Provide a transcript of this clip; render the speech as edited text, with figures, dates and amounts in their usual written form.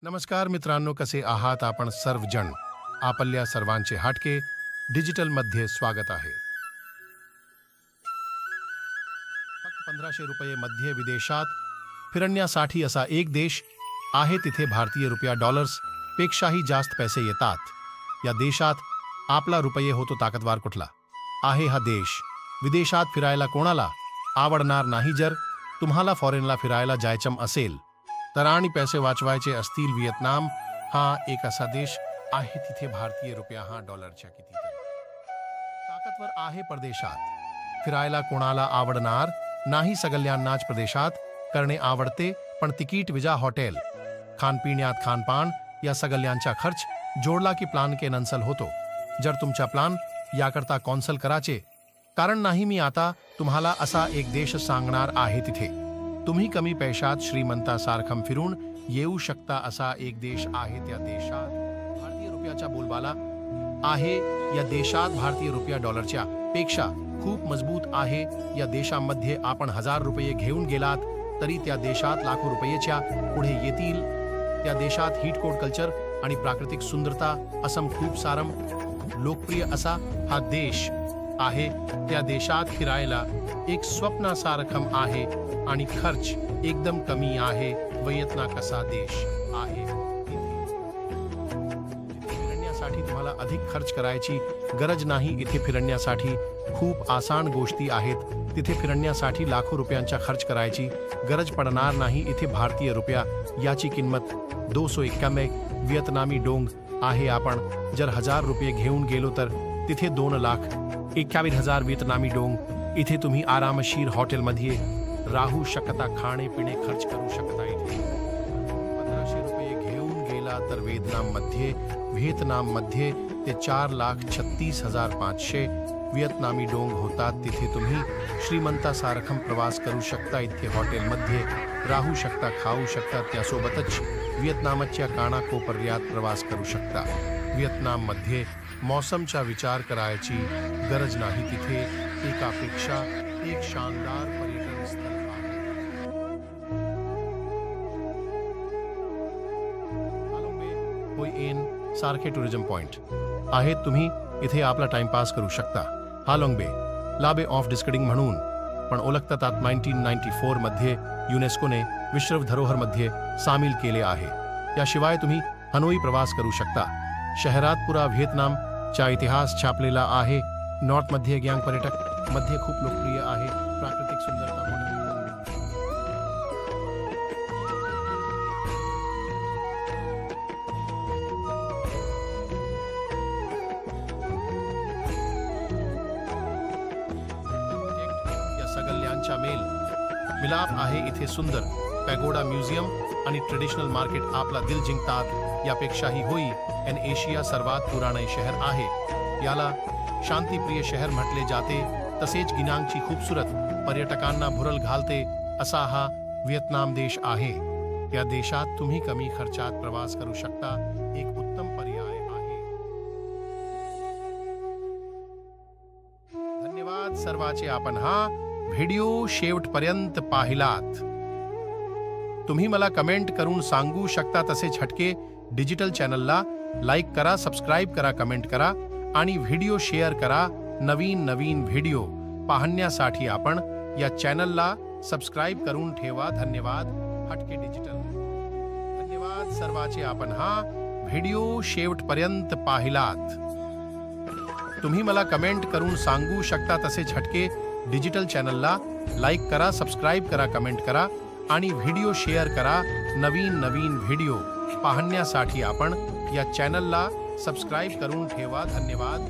नमस्कार मित्रांनो, कसे आहात आपण सर्वजण? आपल्या सर्वांचे हाटके डिजिटल मध्ये स्वागत आहे. फक्त 1500 रुपये मध्ये विदेशात फिरण्यासाठी असा एक देश आहे तिथे भारतीय रुपया डॉलर्स पेक्षाही जास्त पैसे येतात. या देशात आपला रुपये होतो ताकदवार. कुठला आहे हा देश? विदेशात फिरायला कोणाला आवडणार नाही? जर तुम्हाला फॉरेनला फिरायला जायचं असेल तर आणि पैसे वाचवायचे असतील, व्हिएतनाम हा एक असा देश आहे तिथे भारतीय रुपया हा डॉलरच्या कितीतरी ताकदवर आहे. परदेशात फिरायला कोणाला आवडणार नाही? सगळ्यांनाच प्रदेशात करणे आवडते, पण तिकीट, विजा, हॉटेल, खानपिण्यात खानपान या सगळ्यांचा खर्च जोडला की प्लान के नंसल होतो. जर तुमचा प्लान याकरता कॉन्सल करायचे कारण नाही, मी आता तुम्हाला असा एक देश सांगणार आहे तिथे तुम्ही कमी पैशात श्रीमंतासारखं फिरून येऊ शकता. असा एक देश आहे. त्या देशात भारतीय रुपयाचा बोलबाला आहे. या देशात भारतीय रुपया डॉलरच्या पेक्षा खूप मजबूत आहे. या देशामध्ये आपण 1000 रुपये घेऊन गेलात तरी त्या देशात लाखो रुपयेच्या पुढे येतील. त्या देशात हीट कोड कल्चर आणि प्राकृतिक सुंदरता असं खूप सारं लोकप्रिय असा हा देश आहे. त्या देशात फिरायला एक स्वप्नासारखं आहे आणि खर्च एकदम कमी आहे. व्हिएतनाम कसा देश आहे तिथे फिरण्यासाठी तुम्हाला अधिक खर्च करायची गरज नाही. इथे फिरण्यासाठी खूप आसान गोष्टी आहेत. तिथे फिरण्यासाठी लाखो रुपयांचा खर्च करायची गरज पडणार नाही. इथे भारतीय रुपया याची किंमत 291 व्हिएतनामी डोंग आहे. आपण जर 1000 रुपये घेऊन गेलो तर तिथे 2,51,000 व्हिएतनामी डोंग. इथे तुम्ही आरामशीर हॉटेलमध्ये राहू शकता, खाणे पिणे खर्च करू शकता. इथे 1500 रुपये घेऊन गेला तर व्हिएतनाममध्ये ते 4,36,500 व्हिएतनामी डोंग होतात. तिथे तुम्ही श्रीमंतासारखं प्रवास करू शकता. इथे हॉटेलमध्ये राहू शकता, खाऊ शकता, त्यासोबतच व्हिएतनामच्या कानाकोपऱ्यात प्रवास करू शकता. व्हिएतनाममध्ये मौसमचा विचार करायची गरज नाही. तिथे एकापेक्षा एक शानदार पर्यटन स्थळ आहे. हालोंग बे सारखे टुरिझम पॉइंट आहेत. तुम्ही इथे आपला टाइमपास करू शकता. हालोंग बे ला बे ऑफ डिस्कडिंग म्हणून पण ओळखतात. 1994 मध्ये युनेस्कोने विश्व धरोहरमध्ये सामील केले आहे. याशिवाय तुम्ही हनोई प्रवास करू शकता. शहरात पुरा व्हिएतनामचा इतिहास छापलेला आहे. नॉर्थ मध्ये ग्यांग पर्यटक मध्ये खूप लोकप्रिय आहे. प्राकृतिक सुंदरता या सगळ्यांचा मेल मिलाप आहे. इथे सुंदर पॅगोडा म्युझियम आणि ट्रेडिशनल मार्केट आपला दिल जिंकतात. यापेक्षाही होई एन एशिया सर्वात पुराणे शहर आहे. याला शांतिप्रिय शहर म्हटले जाते. तसेच गिनांगची खूपसूरत पर्यटकांना भुरळ घालते असा हा व्हिएतनाम देश आहे. या देशात तुम्ही कमी खर्चात प्रवास करू शकता. एक उत्तम पर्याय आहे. धन्यवाद सर्वांचे. आपण हा व्हिडिओ शेवटपर्यंत पाहिलात. तुम्ही मला कमेंट करून सांगू शकता. तसेच हटके डिजिटल चॅनलला लाईक करा, सबस्क्राईब करा, कमेंट करा आणि व्हिडिओ शेअर करा. नवीन व्हिडिओ पाहण्यासाठी आपण या चॅनलला सबस्क्राईब करून ठेवा. धन्यवाद हटके डिजिटल. धन्यवाद सर्वांचे. आपण हा व्हिडिओ शेवटपर्यंत पाहिलात. तुम्ही मला कमेंट करून सांगू शकता. तसेच हटके डिजिटल चॅनलला लाईक करा, सबस्क्राईब करा, कमेंट करा आणि व्हिडिओ शेअर करा. नवीन व्हिडिओ पाहण्यासाठी आपण या चॅनलला सबस्क्राईब करून ठेवा. धन्यवाद.